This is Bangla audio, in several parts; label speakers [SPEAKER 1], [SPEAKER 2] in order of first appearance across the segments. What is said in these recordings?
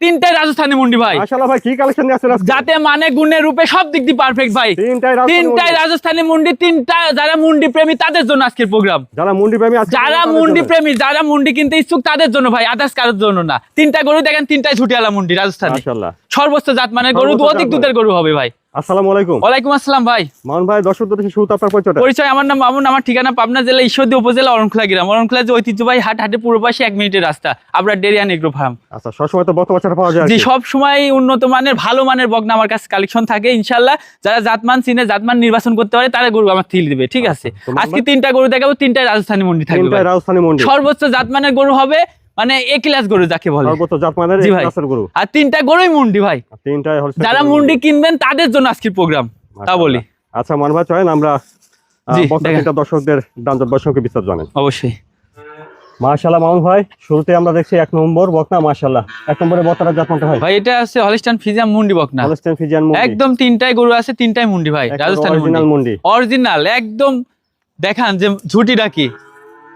[SPEAKER 1] তিনটাই রাজস্থানি মুন্ডি ভাই।
[SPEAKER 2] মাশাআল্লাহ ভাই, কি কালেকশন নিয়ে আসছেন আজকে?
[SPEAKER 1] যাতে মানে গুণে রূপে সব দিক দিয়ে পারফেক্ট ভাই। তিনটাই রাজস্থানি মুন্ডি, তিনটা যারা মুন্ডি প্রেমী তাদের জন্য আজকের প্রোগ্রাম।
[SPEAKER 2] যারা মুন্ডি প্রেমী আছে,
[SPEAKER 1] যারা মুন্ডি প্রেমী, যারা মুন্ডি কিনতে ইচ্ছুক তাদের জন্য ভাই, আদার্স কারোর জন্য না। তিনটা গরু দেখেন, তিনটাই ঝুটিয়ালা মুন্ডি রাজস্থানি।
[SPEAKER 2] মাশাআল্লাহ,
[SPEAKER 1] সর্বোচ্চ জাত মানের গরু, অধিক দুধের গরু হবে ভাই।
[SPEAKER 2] আসসালামু আলাইকুম।
[SPEAKER 1] ওয়ালাইকুম আসসালাম ভাই।
[SPEAKER 2] মামুন ভাই, দর্শকদের কাছে শুরুতে আপনার পরিচয়টা।
[SPEAKER 1] পরিচয়, আমার নাম মামুন, আমার ঠিকানা পাবনা জেলা ঈশ্বরদী উপজেলা অরণখোলা গ্রাম। অরণখোলা যে ঐতিহ্যবাহী হাট, হাটের পূর্ব পাশে 1 মিনিটের রাস্তা, আপনার ডেরিয়ান এগ্রো ফার্ম।
[SPEAKER 2] আচ্ছা, সবসময় তো বকনা বাচ্চাটা পাওয়া যায়?
[SPEAKER 1] জি, সব সময় উন্নত মানের ভালো মানের বকনা আমার কাছে কালেকশন থাকে ইনশাআল্লাহ। যারা জাতমান চিনে, জাতমান নির্বাচন করতে পারে, তারা গরু আমার থেকে দিবে, ঠিক আছে? আজকে তিনটা গরু দেখাবো, তিনটাই রাজস্থানি মুন্ডি থাকবে।
[SPEAKER 2] তিনটাই রাজস্থানি মুন্ডি,
[SPEAKER 1] সর্বোচ্চ জাতমানের গরু হবে, মানে এ ক্লাস গরু যাকে বলে,
[SPEAKER 2] সর্বোচ্চ জাতমানের
[SPEAKER 1] জি
[SPEAKER 2] এই
[SPEAKER 1] ভাই।
[SPEAKER 2] ক্লাসের গরু।
[SPEAKER 1] আর তিনটা গরুই মুন্ডি ভাই।
[SPEAKER 2] তিনটাই হোলসেল।
[SPEAKER 1] যারা মুন্ডি কিনবেন তাদের জন্য আজকের প্রোগ্রাম, তা বলি।
[SPEAKER 2] আচ্ছা মামুন ভাই, চলেন আমরা
[SPEAKER 1] জি,
[SPEAKER 2] বকনা তিনটা দর্শকদের দামদর বয়সকে বিস্তার জানেন।
[SPEAKER 1] অবশ্যই।
[SPEAKER 2] মাশাআল্লাহ মামুন ভাই, শুরুতে আমরা দেখছি 1 নম্বর বকনা। মাশাআল্লাহ, 1 নম্বরে বকনার জাতমানটা ভাই?
[SPEAKER 1] ভাই এটা আছে হলিস্টাইন ফ্রিজিয়ান মুন্ডি বকনা।
[SPEAKER 2] হলিস্টাইন ফ্রিজিয়ান মুন্ডি,
[SPEAKER 1] একদম তিনটাই গরু আছে, তিনটাই মুন্ডি ভাই, রাজস্থানি
[SPEAKER 2] অরিজিনাল মুন্ডি।
[SPEAKER 1] অরিজিনাল একদম। দেখান যে ঝুটিটা কি,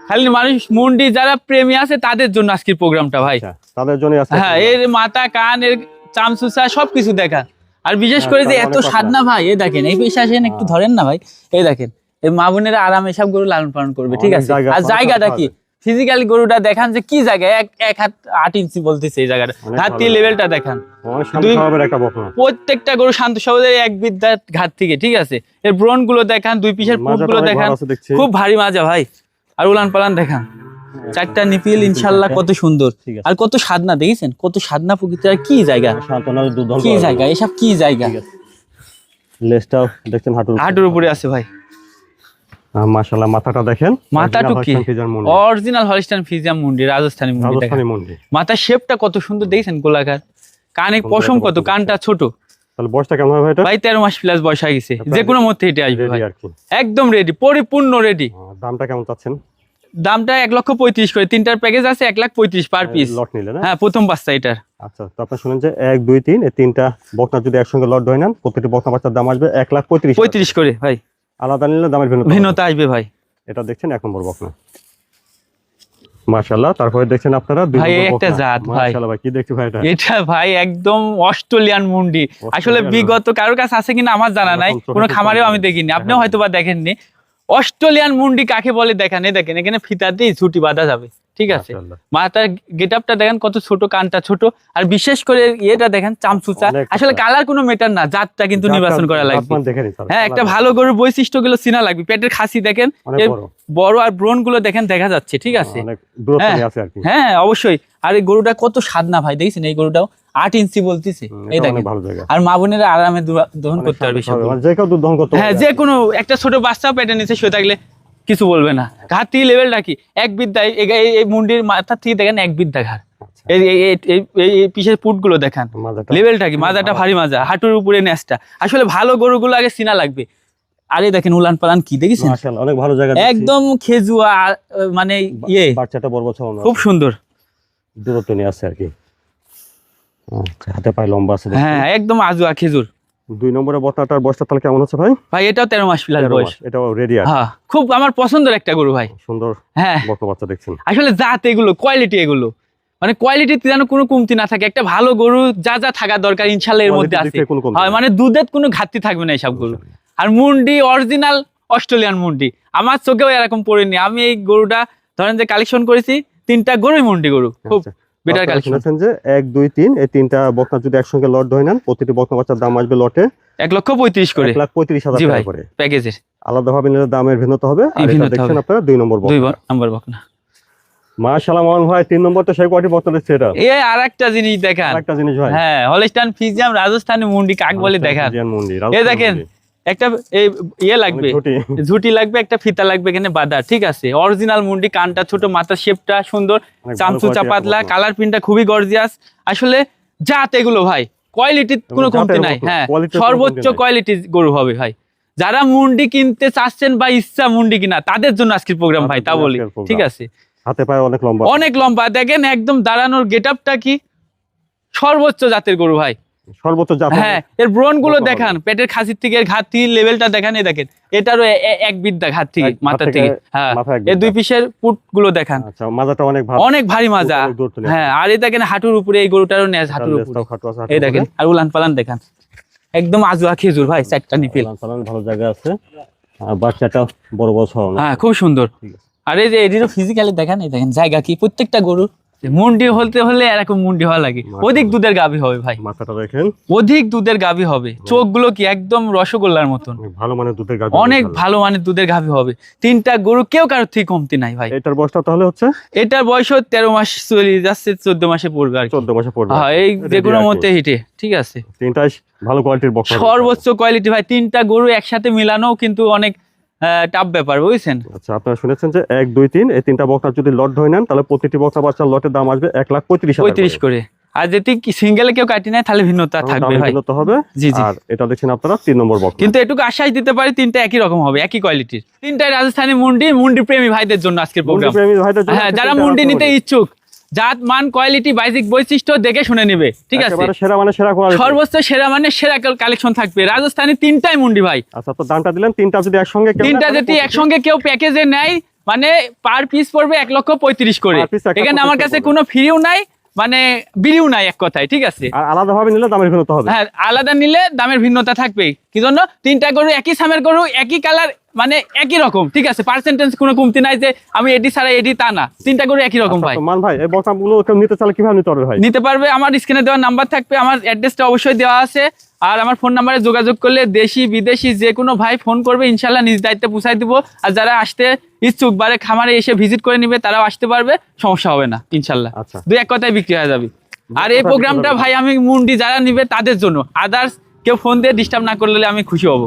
[SPEAKER 1] খালি মানুষ মুন্ডি যারা প্রেমী আছে তাদের জন্য আজকের প্রোগ্রামটা ভাই।
[SPEAKER 2] তাদের জন্য আছে।
[SPEAKER 1] হ্যাঁ, এর মাথা কান, এর চামচুচা সবকিছু দেখা। আর বিশেষ করে যে এত সাধনা ভাই, এই দেখেন, এই পেশা আসেন একটু ধরেন না ভাই, এই দেখেন এই মা বোনেরা আরামে সব গরু লালন পালন করবে, ঠিক আছে? আর জায়গাটা কি ফিজিক্যালি গরুটা দেখান যে কি জায়গায়, 1 হাত 8 ইঞ্চি বলতেছে এই জায়গাটা, ঘাটতি লেভেলটা দেখান। প্রত্যেকটা গরু শান্ত সহজে এক বিদ্যার ঘাট থেকে, ঠিক আছে? এর ব্রণ গুলো দেখান, 2 পিসের পুট গুলো দেখান, খুব ভারী মাজা ভাই। আর উলান পালান দেখান, 4টা নিপিল ইনশাআল্লাহ, কত সুন্দর। আর কত সাধনা দেখেছেন, কত সাধনা প্রকৃতির। আর কি জায়গা, কি জায়গা, এসব কি জায়গা।
[SPEAKER 2] লেজটাও দেখছেন
[SPEAKER 1] হাঁটুর উপরে আছে ভাই।
[SPEAKER 2] মাশাআল্লাহ, মাথাটা দেখেন,
[SPEAKER 1] মাথাটা কি অরিজিনাল হলিস্টাইন ফ্রিজিয়ান মুন্ডি, রাজস্থানি মুন্ডি। মাথার শেপটা কত সুন্দর দেখেছেন, গোলাকার। কানে পশম কত, কানটা ছোট।
[SPEAKER 2] তাহলে বয়সটা কেমন হবে এটা?
[SPEAKER 1] ভাই 13 মাস প্লাস বয়স হয়ে গেছে, যে কোনো মধ্যে হেঁটে আসবে ভাই, একদম রেডি, পরিপূর্ণ রেডি।
[SPEAKER 2] দামটা কেমন চাচ্ছেন?
[SPEAKER 1] দামটা 1,35,000 করে, তিনটার প্যাকেজ আছে, 1,35,000 পার পিস
[SPEAKER 2] লট নিলে না?
[SPEAKER 1] হ্যাঁ, প্রথম বাচ্চা এটার।
[SPEAKER 2] আচ্ছা, তো আপনি শুনেন যে 1 2 3 এই তিনটা বকনা যদি একসঙ্গে লট ধরে নেন, প্রত্যেকটি বকনা বাচ্চার দাম আসবে 1,35,000
[SPEAKER 1] করে ভাই।
[SPEAKER 2] আলাদা নিলে দামের
[SPEAKER 1] ভিন্নতা আসবে ভাই।
[SPEAKER 2] এটা দেখছেন 1 নম্বর বকনা। মাশাআল্লাহ, তারপরে দেখছেন আপনারা 2
[SPEAKER 1] ভাই
[SPEAKER 2] নম্বর
[SPEAKER 1] একটা জাত ভাই।
[SPEAKER 2] মাশাআল্লাহ ভাই, কি দেখছি ভাই এটা?
[SPEAKER 1] এটা ভাই একদম অস্ট্রেলিয়ান মুন্ডি। আসলে বিগত কারোর কাছে আছে কিনা আমার জানা নাই, কোনো খামারেও আমি দেখিনি, আপনিও হয়তো বা দেখেননি। অস্ট্রেলিয়ান মুন্ডি কাকে বলে দেখেন, এই দেখেন এখানে ফিতাতেই ছুটি বাঁধা যাবে, ঠিক আছে? মাথার গেটআপটা দেখেন কত ছোট, কানটা ছোট। আর বিশেষ করে এটা দেখেন চামচুচা। আসলে কালার কোনো মেটার না, জাতটা কিন্তু নির্বাচন করা লাগবে। হ্যাঁ, একটা ভালো গরুর বৈশিষ্ট্যগুলো চিনা লাগবে। পেটের খাসি দেখেন বড়, আর ব্রণ গুলো দেখেন দেখা যাচ্ছে, ঠিক আছে? হ্যাঁ অবশ্যই। আর এই গরুটা কত সাধনা ভাই, দেখছেন? এই গরুটাও 8 ইঞ্চি বলতেছে, এই দেখেন। আর মা বোনেরা আরামে দহন করতে পারবে, হ্যাঁ, যে কোনো একটা ছোট বাচ্চা পেটে নিচে শুয়ে থাকলে কিছু বলবে না। ঘাটতি লেভেলটা কি, এক বিদ্যায় এই মুন্ডির মাথা থেকে দেখেন 1 বিদ্যা ঘাট। এই পিসের পুট গুলো দেখান, লেভেলটা কি, মাজাটা ভারী মাজা, হাঁটুর উপরে নেসটা। আসলে ভালো গরুগুলো আগে চিনা লাগবে। আরে দেখেন উলান পালান কি দেখেছেন,
[SPEAKER 2] অনেক ভালো জায়গা,
[SPEAKER 1] একদম খেজুয়া, মানে ইয়ে
[SPEAKER 2] বাচ্চাটা বড় বছর
[SPEAKER 1] খুব সুন্দর
[SPEAKER 2] দূরত্ব নিয়ে আছে আর কি। হাতে পায়ে লম্বা আছে,
[SPEAKER 1] হ্যাঁ একদম আজুয়া খেজুর।
[SPEAKER 2] 2 নম্বরের বকনাটার বয়সটা তাহলে কেমন আছে ভাই?
[SPEAKER 1] ভাই এটাও 13 মাস প্লাস বয়স,
[SPEAKER 2] এটাও রেডি আছে।
[SPEAKER 1] হ্যাঁ, খুব আমার পছন্দের একটা গরু ভাই,
[SPEAKER 2] সুন্দর।
[SPEAKER 1] হ্যাঁ,
[SPEAKER 2] বকনা বাচ্চা দেখছেন।
[SPEAKER 1] আসলে জাত এগুলো, কোয়ালিটি এগুলো, মানে কোয়ালিটিতে যেন কোনো কমতি না থাকে। একটা ভালো গরু যা যা থাকা দরকার ইনশাআল্লাহ এর মধ্যে আছে। হয় মানে দুধের কোনো ঘাটতি থাকবে না এইসব গরু। আর মুন্ডি অরিজিনাল অস্ট্রেলিয়ান মুন্ডি, আমার চোখেও এরকম পড়েনি। আমি এই গরুটা ধরেন যে কালেকশন করেছি, 3টা গরুই মুন্ডি গরু, খুব বেটার কালেকশন।
[SPEAKER 2] যে 1 2 3 এই 3টা বকনা যদি একসঙ্গে লট ধরে নেন, প্রতিটি বকনা বাচ্চার দাম আসবে লটে
[SPEAKER 1] 1,35,000 করে,
[SPEAKER 2] 1,35,000 টাকা করে
[SPEAKER 1] প্যাকেজের।
[SPEAKER 2] আলাদাভাবে নিলে দামের ভিন্নতা হবে। আর এটা দেখছেন আপনারা 2 নম্বর বকনা।
[SPEAKER 1] 2 নম্বর বকনা।
[SPEAKER 2] মাশাআল্লাহ মামুন ভাই, 3 নম্বর তো সেই কোয়ালিটি বকনা দেখছে এটা।
[SPEAKER 1] এই আরেকটা জিনিস দেখান,
[SPEAKER 2] আরেকটা জিনিস ভাই,
[SPEAKER 1] হ্যাঁ, হলিস্টাইন ফ্রিজিয়ান রাজস্থানী মুন্ডি কাক বলে দেখান। এই দেখেন একটা এই ইয়ে লাগবে, ঝুটি লাগবে, একটা ফিতা লাগবে এখানে বাঁধা, ঠিক আছে? অরিজিনাল মুন্ডি, কানটা ছোট, মাথার শেপটা সুন্দর, চামচুচা পাতলা, কালার প্রিন্টটা খুবই গর্জিয়াস। আসলে জাত এগুলো ভাই, কোয়ালিটির কোনো কমতি নাই। হ্যাঁ, সর্বোচ্চ কোয়ালিটি গরু হবে ভাই। যারা মুন্ডি কিনতে চাচ্ছেন বা ইচ্ছা মুন্ডি কিনা, তাদের জন্য আজকের প্রোগ্রাম ভাই, তা বলি, ঠিক আছে?
[SPEAKER 2] হাতে পায়ে অনেক লম্বা
[SPEAKER 1] দেখেন, একদম দাঁড়ানোর গেটআপটা কি, সর্বোচ্চ জাতের গরু ভাই।
[SPEAKER 2] সর্বোচ্চ জাত
[SPEAKER 1] হ্যাঁ, এর ব্রণ গুলো
[SPEAKER 2] বকনা
[SPEAKER 1] দেখান, পেটের খাসির থেকে ঘাটতি লেভেলটা দেখান, এই দেখেন এটারও এক বিদ্যা ঘাট থেকে
[SPEAKER 2] এক
[SPEAKER 1] মাথা
[SPEAKER 2] হাত
[SPEAKER 1] থেকে।
[SPEAKER 2] থেকে
[SPEAKER 1] হ্যাঁ,
[SPEAKER 2] মাথা এক
[SPEAKER 1] এই দুই
[SPEAKER 2] বিদ্যা।
[SPEAKER 1] পিসের পুট গুলো দেখান,
[SPEAKER 2] আচ্ছা মাজাটা অনেক ভালো,
[SPEAKER 1] অনেক ভারী মাজা।
[SPEAKER 2] অনেক দূর চলে
[SPEAKER 1] হ্যাঁ, আর এই দেখেন হাঁটুর উপরে, এই গরুটারও নেজ হাঁটুর উপরে,
[SPEAKER 2] লেজটাও খাটো আছে,
[SPEAKER 1] এই দেখেন। আর উলান পালান দেখান, একদম আজুয়া খেজুর ভাই, চারটা নিপিল।
[SPEAKER 2] চালান ভালো জায়গা আছে, আর বাচ্চাটা বড় বড় ছড়ানো।
[SPEAKER 1] হ্যাঁ, খুব সুন্দর।
[SPEAKER 2] ঠিক আছে।
[SPEAKER 1] আর এই যে এটিরও ফিজিক্যালি দেখেন, এই দেখেন জায়গা কি, প্রত্যেকটা গরু মুন্ডি হতে হলে এরকম মুন্ডি হওয়া লাগে, অধিক দুধের গাভী হবে ভাই,
[SPEAKER 2] মাথাটা দেখেন
[SPEAKER 1] অধিক দুধের গাভী হবে। চোখগুলো কি একদম রসগোল্লার মতন,
[SPEAKER 2] অনেক ভালো মানের দুধের গাভী,
[SPEAKER 1] অনেক ভালো মানের দুধের গাভী হবে। তিনটা গরু কেউ কারোর থেকে কমতি নাই ভাই।
[SPEAKER 2] এটার বয়সটা তাহলে হচ্ছে
[SPEAKER 1] এটার বয়স 13 মাস চলে যাচ্ছে, 14 মাসে পড়বে আর কি।
[SPEAKER 2] 14 মাসে পড়বে।
[SPEAKER 1] হ্যাঁ, এই
[SPEAKER 2] এটা
[SPEAKER 1] যে কোনো
[SPEAKER 2] বিরাট
[SPEAKER 1] মতে
[SPEAKER 2] গরু।
[SPEAKER 1] হিটে, ঠিক আছে।
[SPEAKER 2] তিনটাই ভালো কোয়ালিটির বকনা।
[SPEAKER 1] সর্বোচ্চ কোয়ালিটি ভাই, তিনটা গরু একসাথে মিলানো কিন্তু অনেক টাফ ব্যাপার, বুঝছেন।
[SPEAKER 2] আচ্ছা, আপনারা শুনেছেন যে 1 2 3 এই তিনটা বকনা যদি লট ধরে নেন, তাহলে প্রতিটি বকনা বাচ্চার লটের দাম আসবে 1,35,000
[SPEAKER 1] 35 করে। আর যদি সিঙ্গেলে কেউ কাটি নেয় তাহলে ভিন্নতা থাকবে ভাই।
[SPEAKER 2] হবে।
[SPEAKER 1] জি জি।
[SPEAKER 2] আর এটা দেখছেন আপনারা 3 নম্বর বকনা।
[SPEAKER 1] কিন্তু এটুকু আশ্বাস দিতে পারি, তিনটা একই রকম হবে, একই কোয়ালিটির। তিনটাই রাজস্থানী মুন্ডি, মুন্ডি প্রেমী ভাইদের জন্য আজকের
[SPEAKER 2] মুন্ডি
[SPEAKER 1] প্রোগ্রাম।
[SPEAKER 2] প্রেমী ভাইদের জন্য
[SPEAKER 1] হ্যাঁ,
[SPEAKER 2] আজকে
[SPEAKER 1] যারা
[SPEAKER 2] তিনটা
[SPEAKER 1] মুন্ডি নিতে
[SPEAKER 2] রাজস্থানী।
[SPEAKER 1] ইচ্ছুক, জাত মান কোয়ালিটি বাইজিক বৈশিষ্ট্য দেখে শুনে নেবে, ঠিক আছে।
[SPEAKER 2] একেবারে সেরা মানে সেরা কোয়ালিটি।
[SPEAKER 1] সর্বোচ্চ সেরা মানে সেরা কালেকশন থাকবে, রাজস্থানী তিনটাই মুন্ডি ভাই।
[SPEAKER 2] আচ্ছা, তো দামটা দিলেন, তিনটা যদি একসঙ্গে কেউ নেয়,
[SPEAKER 1] তিনটা
[SPEAKER 2] তাহলে
[SPEAKER 1] যদি একসঙ্গে কেউ প্যাকেজে নেয়, মানে পার পিস পড়বে 1,35,000 করে।
[SPEAKER 2] Per piece 1,35,000
[SPEAKER 1] এখানে আমার কাছে
[SPEAKER 2] পড়বে।
[SPEAKER 1] কোনো ফ্রিও নাই, মানে বিলিও নাই, এক কথায়, ঠিক আছে।
[SPEAKER 2] আর আলাদাভাবে নিলে দামের ভিন্নতা হবে।
[SPEAKER 1] হ্যাঁ, আলাদা নিলে দামের ভিন্নতা থাকবে। কি জন্য? তিনটা গরু একই সামের গরু, একই কালার, মানে একই রকম, ঠিক আছে। পার্সেন্টেজ কোনো কমতি নাই যে আমি এটি ছাড়া এটি, তা না। তিনটা গরু একই রকম ভাই।
[SPEAKER 2] আচ্ছা, তো মান ভাই, এই বকনাগুলো কেউ নিতে চাইলে কিভাবে নিতে পারবে ভাই?
[SPEAKER 1] নিতে পারবে, আমার স্ক্রিনে দেওয়া নাম্বার থাকবে, আমার অ্যাড্রেসটা অবশ্যই দেওয়া আছে। আর আমার ফোন নাম্বারে যোগাযোগ করলে দেশি বিদেশি যে কোনো ভাই ফোন করবে, ইনশাল্লাহ নিজ দায়িত্বে পৌঁছাই দিব। আর যারা আসতে ইচ্ছুক, বারে খামারে এসে ভিজিট করে নিবে, তারাও আসতে পারবে, সমস্যা হবে না ইনশাল্লাহ।
[SPEAKER 2] আচ্ছা।
[SPEAKER 1] দুই এক কথায় বিক্রি হয়ে যাবে। আর এই প্রোগ্রামটা ভাই আমি মুন্ডি যারা নিবে তাদের জন্য, আদার্স কেউ ফোন দিয়ে ডিস্টার্ব না করলে আমি খুশি হব।